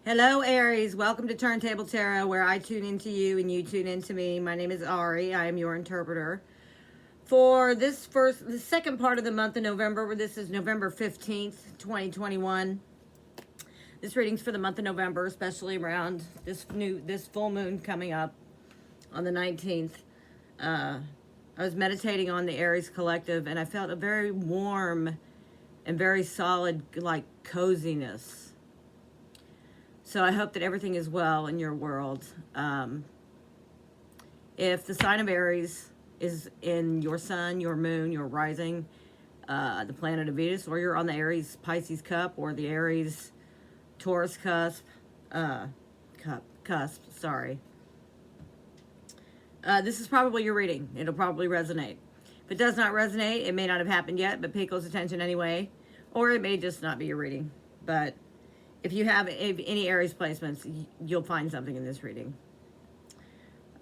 Hello, Aries. Welcome to Turntable Tarot, where I tune into you and you tune into me. My name is Ari. I am your interpreter. For the second part of the month of November, this is November 15th, 2021. This reading's for the month of November, especially around this full moon coming up on the 19th. I was meditating on the Aries collective, and I felt a very warm and very solid, like, coziness. So I hope that everything is well in your world. If the sign of Aries is in your sun, your moon, your rising, the planet of Venus, or you're on the Aries Pisces cup or the Aries Taurus cusp, sorry. This is probably your reading. It'll probably resonate. If it does not resonate, it may not have happened yet, but pay close attention anyway. Or it may just not be your reading. But if you have any Aries placements, you'll find something in this reading.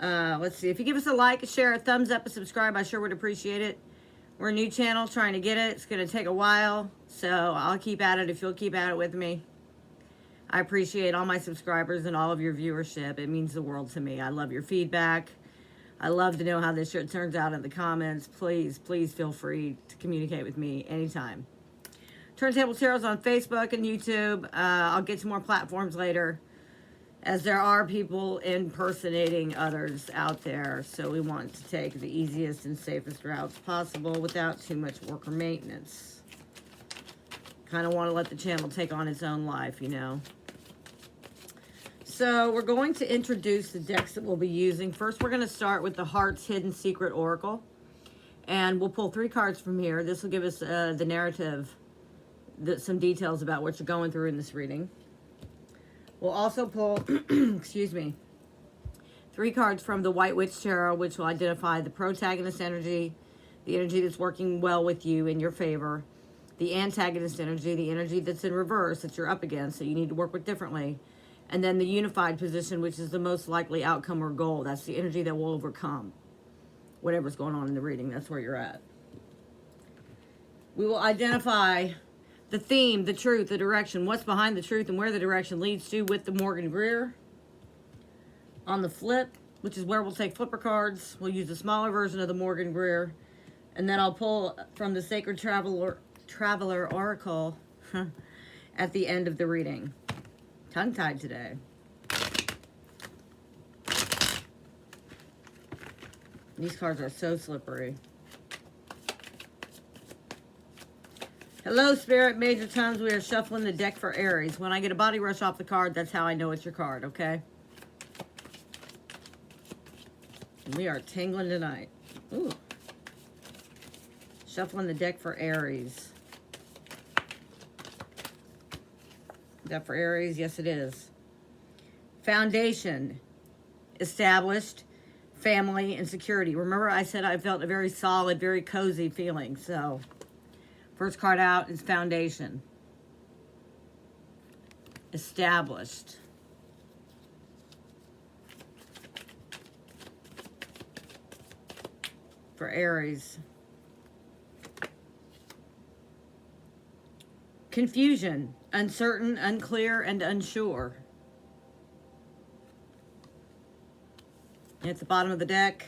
Let's see. If you give us a like, a share, a thumbs up, a subscribe, I sure would appreciate it. We're a new channel trying to get it. It's going to take a while, so I'll keep at it if you'll keep at it with me. I appreciate all my subscribers and all of your viewership. It means the world to me. I love your feedback. I love to know how this shit turns out in the comments. Please, please feel free to communicate with me anytime. Turntable Tarot's on Facebook and YouTube. I'll get to more platforms later, as there are people impersonating others out there. So we want to take the easiest and safest routes possible without too much work or maintenance. Kind of want to let the channel take on its own life, you know. So we're going to introduce the decks that we'll be using. First, we're going to start with the Heart's Hidden Secret Oracle. And we'll pull 3 cards from here. This will give us the narrative, some details about what you're going through in this reading. We'll also pull, excuse me, 3 cards from the White Witch Tarot, which will identify the protagonist energy, the energy that's working well with you in your favor, the antagonist energy, the energy that's in reverse that you're up against, so you need to work with differently, and then the unified position, which is the most likely outcome or goal. That's the energy that will overcome whatever's going on in the reading. That's where you're at. We will identify the theme, the truth, the direction, what's behind the truth and where the direction leads to with the Morgan Greer. On the flip, which is where we'll take flipper cards, we'll use a smaller version of the Morgan Greer. And then I'll pull from the Sacred Traveler Oracle at the end of the reading. Tongue-tied today. These cards are so slippery. Hello, Spirit, Major Tones. We are shuffling the deck for Aries. When I get a body rush off the card, that's how I know it's your card, okay? We are tingling tonight. Ooh. Shuffling the deck for Aries. Is that for Aries? Yes, it is. Foundation. Established. Family and security. Remember I said I felt a very solid, very cozy feeling, so first card out is Foundation. Established. For Aries. Confusion. Uncertain, unclear, and unsure. At the bottom of the deck.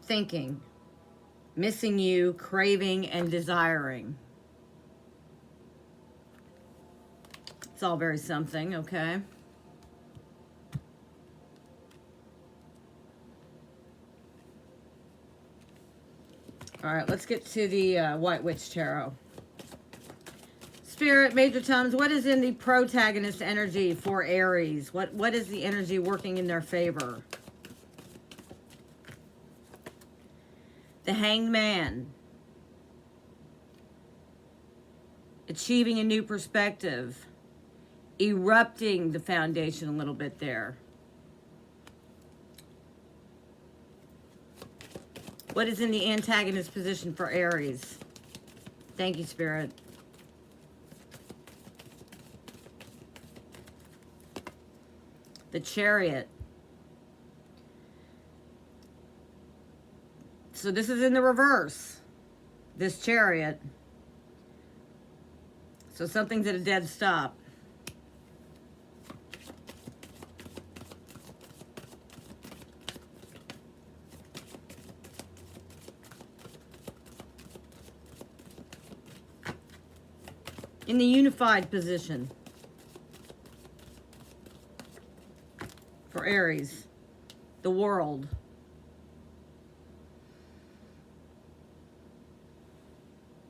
Thinking. Missing you, craving, and desiring. It's all very something, okay? All right, let's get to the White Witch Tarot. Spirit, Major Tones, what is in the protagonist energy for Aries? What is the energy working in their favor? The Hanged Man. Achieving a new perspective. Erupting the foundation a little bit there. What is in the antagonist position for Aries? Thank you, Spirit. The Chariot. So this is in the reverse. This Chariot. So something's at a dead stop. in the unified position for Aries, the world.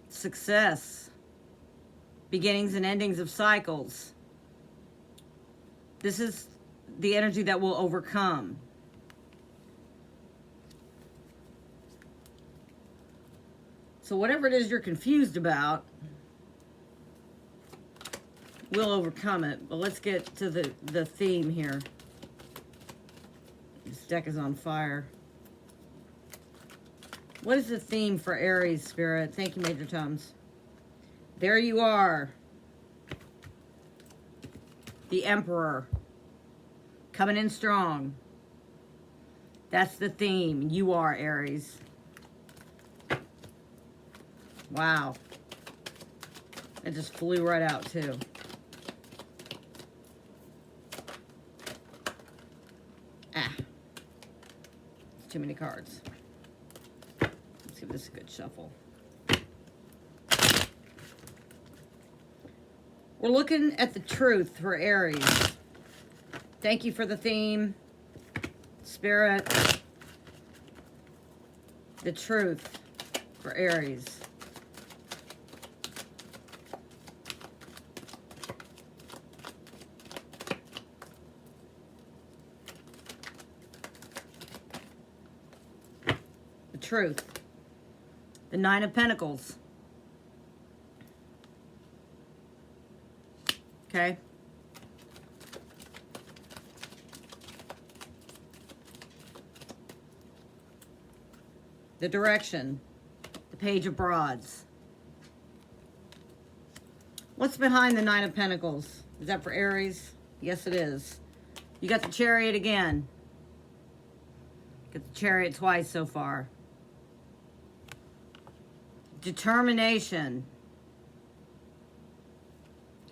Success, beginnings and endings of cycles. This is the energy that will overcome. So whatever it is you're confused about, we'll overcome it. But let's get to the theme here. This deck is on fire. What is the theme for Aries, Spirit? Thank you, Major Tums. There you are. The Emperor. Coming in strong. That's the theme. You are Aries. Wow. It just flew right out, too. It's too many cards. Let's give this a good shuffle. We're looking at the truth for Aries. Thank you for the theme, Spirit. The truth for Aries. The truth. The Nine of Pentacles. Okay. The direction. The Page of Broads. What's behind the Nine of Pentacles? Is that for Aries? Yes, it is. You got the Chariot again. Got the Chariot twice so far. Determination.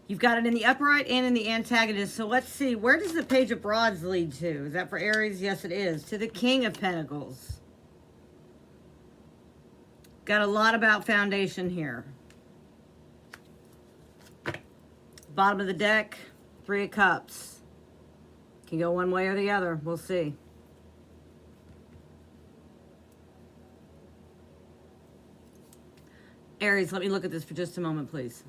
You've got it in the upright and in the antagonist. So let's see. Where does the Page of Broads lead to? Is that for Aries? Yes, it is. To the King of Pentacles. Got a lot about foundation here. Bottom of the deck, Three of Cups. Can go one way or the other. We'll see. Aries, let me look at this for just a moment, please.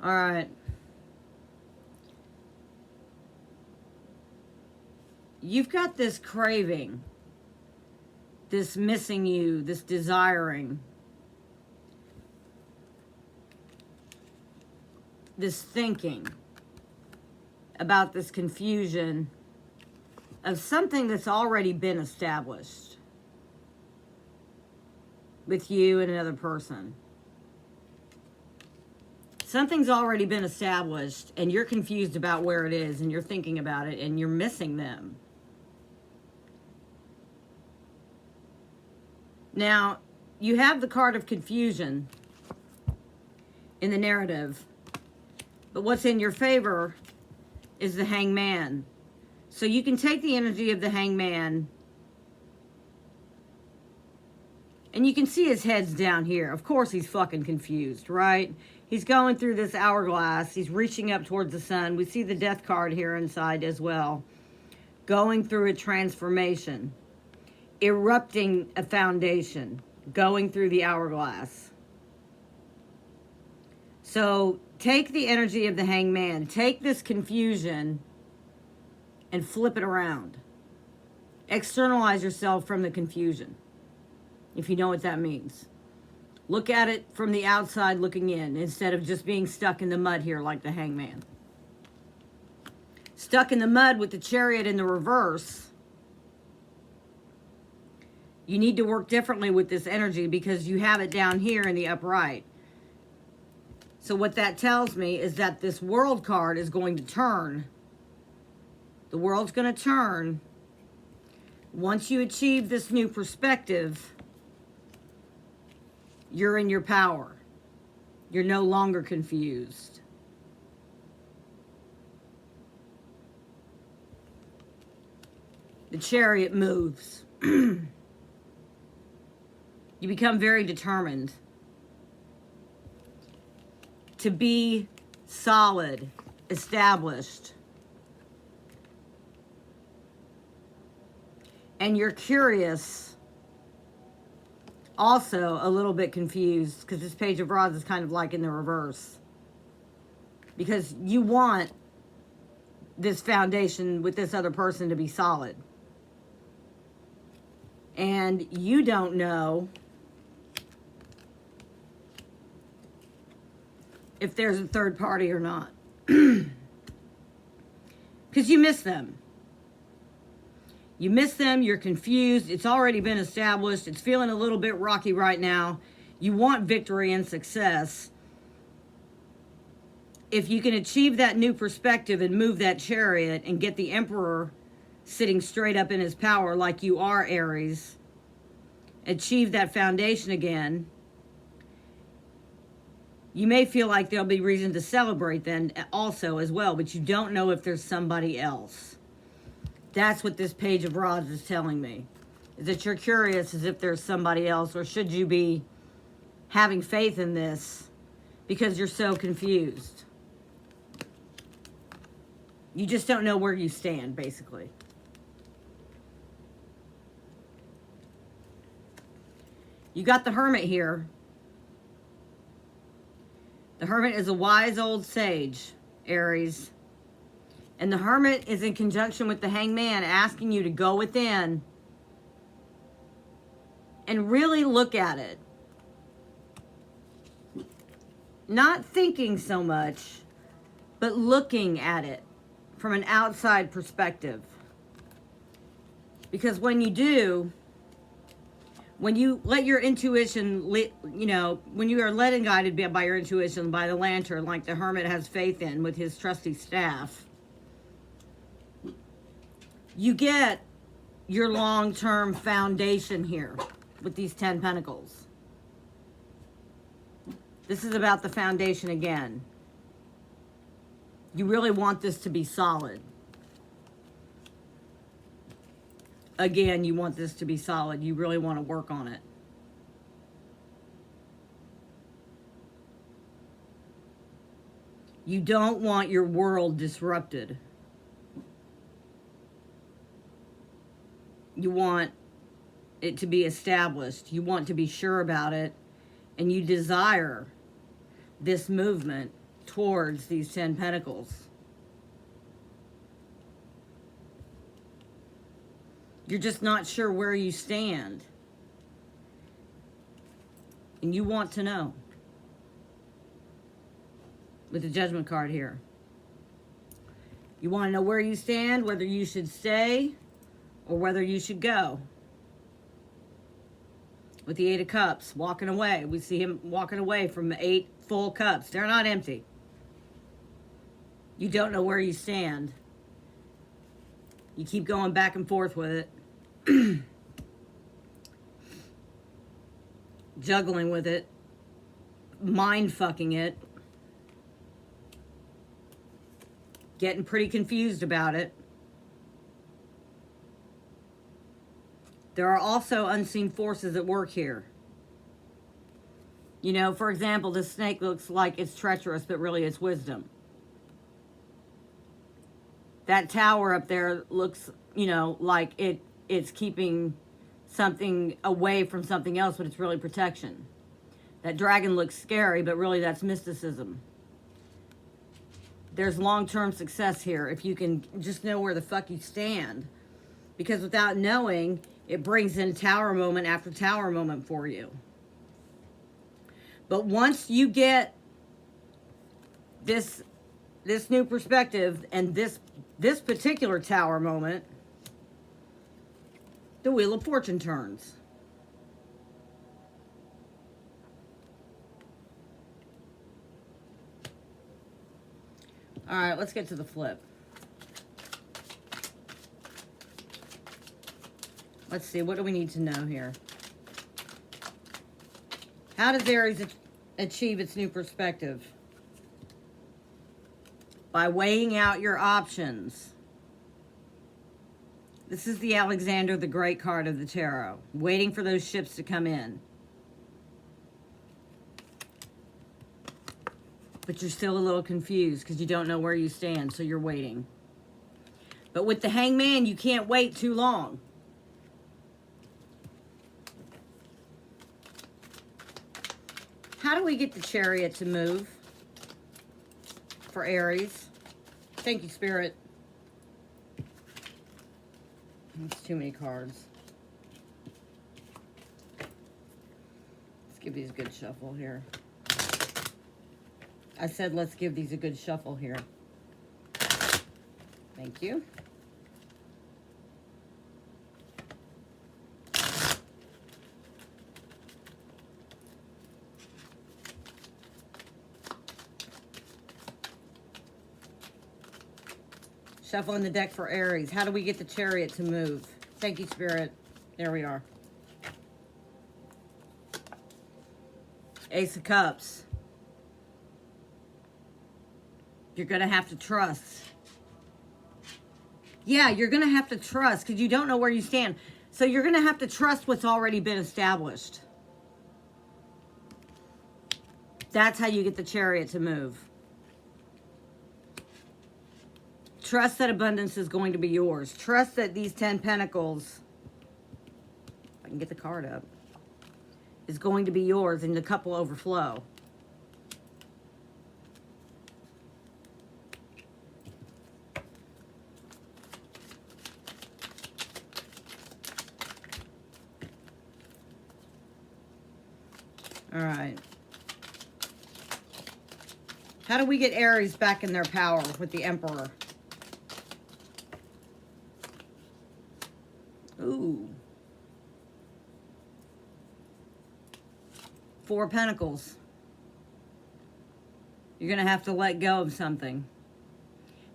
All right. You've got this craving, this missing you, this desiring, this thinking about this confusion of something that's already been established with you and another person. Something's already been established and you're confused about where it is and you're thinking about it and you're missing them. Now, you have the card of confusion in the narrative, but what's in your favor is the Hangman. So you can take the energy of the Hangman and you can see his head's down here. Of course he's fucking confused, right? He's going through this hourglass. He's reaching up towards the sun. We see the Death card here inside as well. Going through a transformation. Erupting a foundation. Going through the hourglass. So take the energy of the Hangman. Take this confusion and flip it around. Externalize yourself from the confusion. If you know what that means. Look at it from the outside looking in instead of just being stuck in the mud here like the Hangman. Stuck in the mud with the Chariot in the reverse. You need to work differently with this energy because you have it down here in the upright. So what that tells me is that this World card is going to turn The world's going to turn. Once you achieve this new perspective, you're in your power. You're no longer confused. The Chariot moves. You become very determined to be solid, established. And you're curious, also a little bit confused, because this Page of Rods is kind of like in the reverse. Because you want this foundation with this other person to be solid. And you don't know if there's a third party or not. Because you miss them. You miss them, you're confused, it's already been established, it's feeling a little bit rocky right now. You want victory and success. If you can achieve that new perspective and move that Chariot and get the Emperor sitting straight up in his power like you are, Aries, achieve that foundation again, you may feel like there'll be reason to celebrate then also as well, but you don't know if there's somebody else. That's what this Page of Rods is telling me, is that you're curious as if there's somebody else, or should you be having faith in this because you're so confused. You just don't know where you stand, basically. You got the Hermit here. The Hermit is a wise old sage, Aries. And the Hermit is in conjunction with the Hangman, asking you to go within and really look at it. Not thinking so much, but looking at it from an outside perspective. Because when you do, when you let your intuition, when you are led and guided by your intuition, by the lantern, like the Hermit has faith in with his trusty staff, you get your long-term foundation here with these 10 Pentacles. This is about the foundation again. You really want this to be solid. Again, you want this to be solid. You really want to work on it. You don't want your world disrupted. You want it to be established. You want to be sure about it. And you desire this movement towards these 10 Pentacles. You're just not sure where you stand. And you want to know. With the Judgment card here. You want to know where you stand, whether you should stay or whether you should go. With the 8 of Cups, walking away. We see him walking away from the 8 full cups. They're not empty. You don't know where you stand. You keep going back and forth with it. Juggling with it. Mind fucking it. Getting pretty confused about it. There are also unseen forces at work here. You know, for example, this snake looks like it's treacherous, but really it's wisdom. That tower up there looks, like it's keeping something away from something else, but it's really protection. That dragon looks scary, but really that's mysticism. There's long-term success here if you can just know where the fuck you stand. Because without knowing, it brings in tower moment after tower moment for you. But once you get this new perspective and this particular tower moment, the Wheel of Fortune turns. All right, let's get to the flip. Let's see, what do we need to know here? How does Aries achieve its new perspective? By weighing out your options. This is the Alexander the Great card of the tarot. Waiting for those ships to come in. But you're still a little confused because you don't know where you stand, so you're waiting. But with the Hangman, you can't wait too long. How do we get the Chariot to move for Aries? Thank you, Spirit. That's too many cards. Let's give these a good shuffle here. I said let's give these a good shuffle here. Thank you. Shuffling the deck for Aries. How do we get the Chariot to move? Thank you, Spirit. There we are. Ace of Cups. You're going to have to trust. Yeah, you're going to have to trust because you don't know where you stand. So you're going to have to trust what's already been established. That's how you get the Chariot to move. Trust that abundance is going to be yours. Trust that these 10 Pentacles, if I can get the card up, is going to be yours and the cup will overflow. All right. How do we get Aries back in their power with the Emperor? Ooh. 4 Pentacles. You're going to have to let go of something.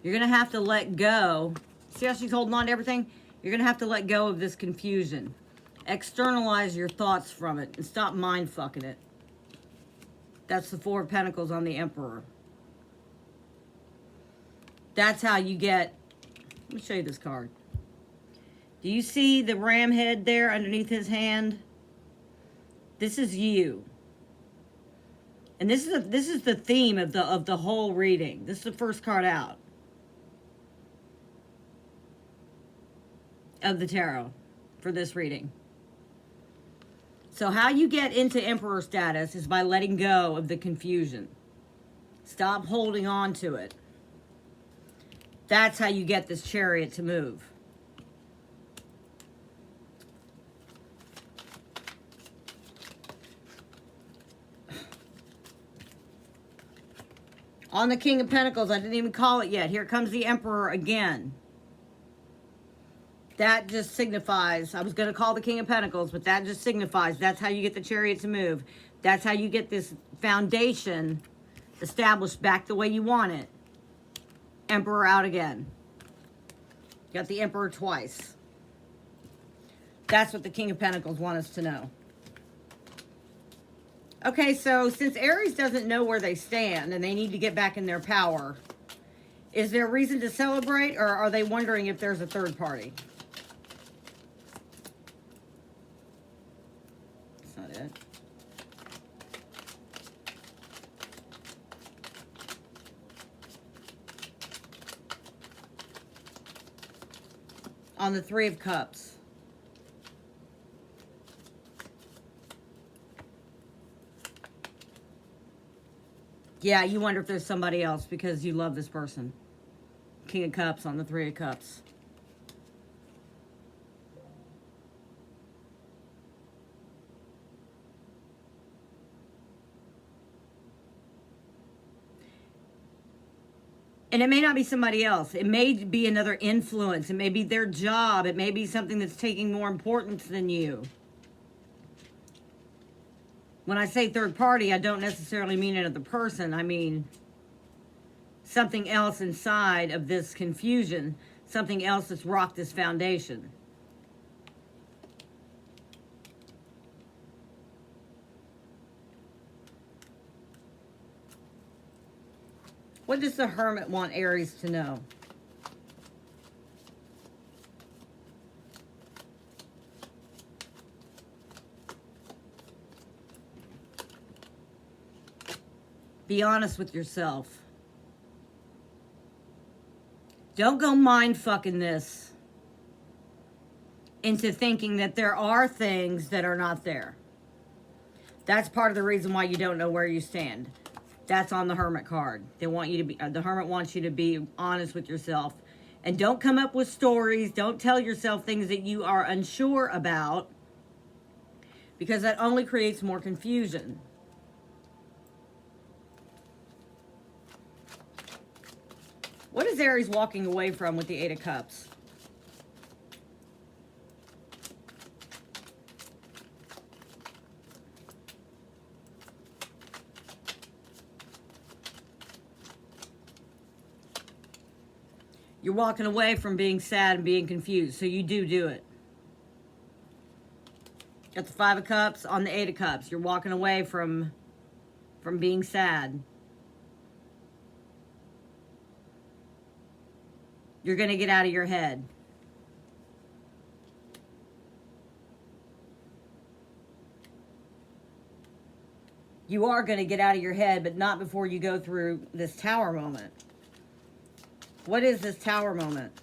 You're going to have to let go. See how she's holding on to everything? You're going to have to let go of this confusion. Externalize your thoughts from it and stop mind fucking it. That's the 4 of Pentacles on the Emperor. That's how you get... Let me show you this card. Do you see the ram head there underneath his hand? This is you. And this is the theme of the whole reading. This is the first card out of the tarot for this reading. So how you get into Emperor status is by letting go of the confusion. Stop holding on to it. That's how you get this Chariot to move. On the King of Pentacles, I didn't even call it yet. Here comes the Emperor again. That just signifies, I was going to call the King of Pentacles, but that just signifies that's how you get the Chariot to move. That's how you get this foundation established back the way you want it. Emperor out again. Got the Emperor twice. That's what the King of Pentacles want us to know. Okay, so since Aries doesn't know where they stand and they need to get back in their power, is there a reason to celebrate, or are they wondering if there's a third party? That's not it. On the 3 of Cups. Yeah, you wonder if there's somebody else because you love this person. King of Cups on the 3 of Cups. And it may not be somebody else. It may be another influence. It may be their job. It may be something that's taking more importance than you. When I say third party, I don't necessarily mean another person. I mean something else inside of this confusion. Something else that's rocked this foundation. What does the Hermit want Aries to know? Be honest with yourself. Don't go mind fucking this into thinking that there are things that are not there. That's part of the reason why you don't know where you stand. That's on the Hermit card. They want you to be, the Hermit wants you to be honest with yourself. And don't come up with stories. Don't tell yourself things that you are unsure about, because that only creates more confusion. What is Aries walking away from with the Eight of Cups? You're walking away from being sad and being confused, so you do it. Got the Five of Cups on the Eight of Cups. You're walking away from being sad. You're going to get out of your head. You are going to get out of your head, but not before you go through this Tower moment. What is this Tower moment?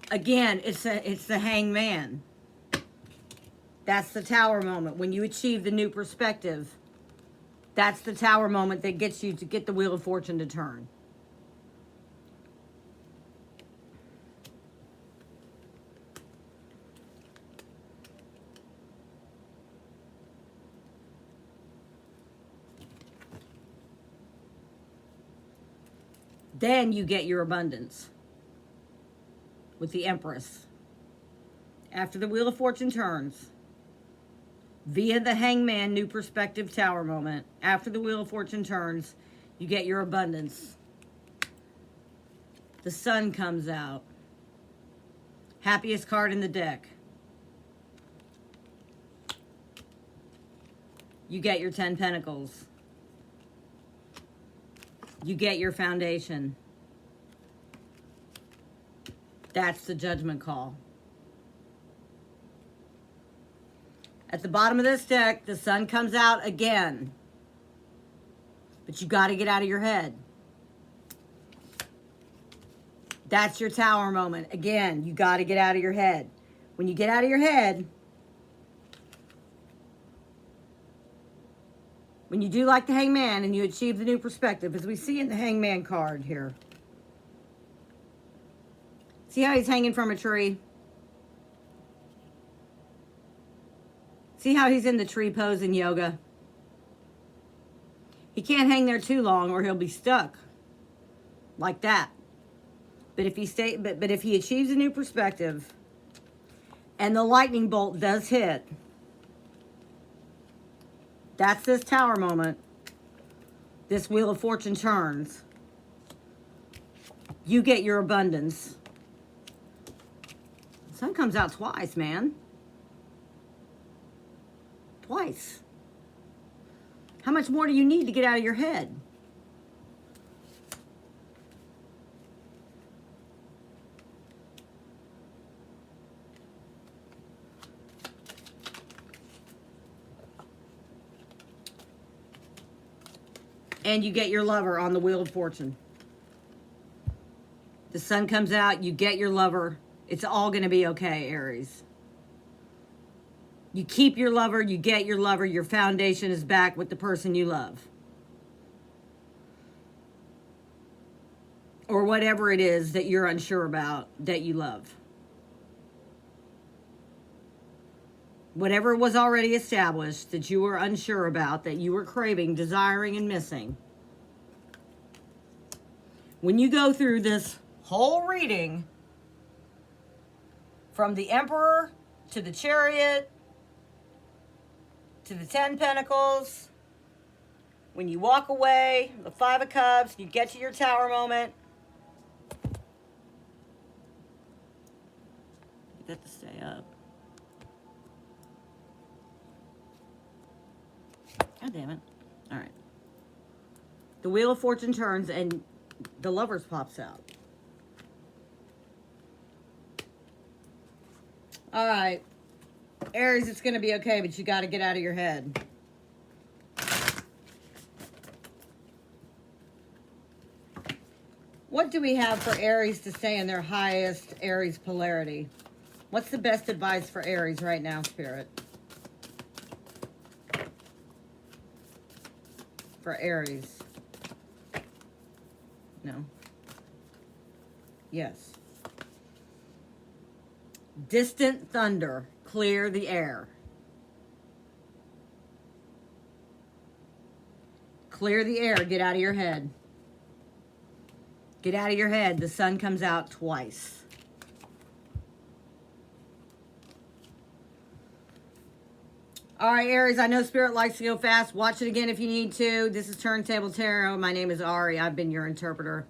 Again, it's the Hangman. That's the Tower moment. When you achieve the new perspective, that's the Tower moment that gets you to get the Wheel of Fortune to turn. Then you get your abundance with the Empress. After the Wheel of Fortune turns, via the Hangman new perspective Tower moment, after the Wheel of Fortune turns, you get your abundance. The Sun comes out. Happiest card in the deck. You get your 10 Pentacles. You get your foundation. That's the Judgment call. At the bottom of this deck, the Sun comes out again. But you got to get out of your head. That's your Tower moment. Again, you got to get out of your head. When you get out of your head, when you do like the Hangman and you achieve the new perspective, as we see in the Hangman card here. See how he's hanging from a tree? See how he's in the tree pose in yoga? He can't hang there too long or he'll be stuck. Like that. But if he achieves a new perspective and the lightning bolt does hit, that's this Tower moment. This Wheel of Fortune turns. You get your abundance. The Sun comes out twice, man. Twice. How much more do you need to get out of your head? And you get your lover on the Wheel of Fortune. The Sun comes out, you get your lover. It's all going to be okay, Aries. You keep your lover, you get your lover, your foundation is back with the person you love. Or whatever it is that you're unsure about that you love. Whatever was already established that you were unsure about, that you were craving, desiring, and missing. When you go through this whole reading, from the Emperor to the Chariot, to the 10 Pentacles, when you walk away, the 5 of Cups, you get to your Tower moment. You got to stay up. God damn it. All right. The Wheel of Fortune turns and the Lovers pops out. All right. Aries, it's going to be okay, but you got to get out of your head. What do we have for Aries to stay in their highest Aries polarity? What's the best advice for Aries right now, Spirit? For Aries. No. Yes. Distant thunder. Clear the air. Clear the air. Get out of your head. Get out of your head. The sun comes out twice. All right, Aries, I know Spirit likes to go fast. Watch it again if you need to. This is Turntable Tarot. My name is Ari. I've been your interpreter.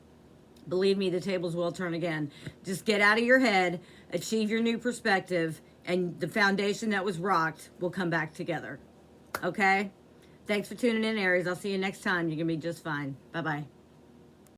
Believe me, the tables will turn again. Just get out of your head, achieve your new perspective, and the foundation that was rocked will come back together. Okay? Thanks for tuning in, Aries. I'll see you next time. You're going to be just fine. Bye-bye.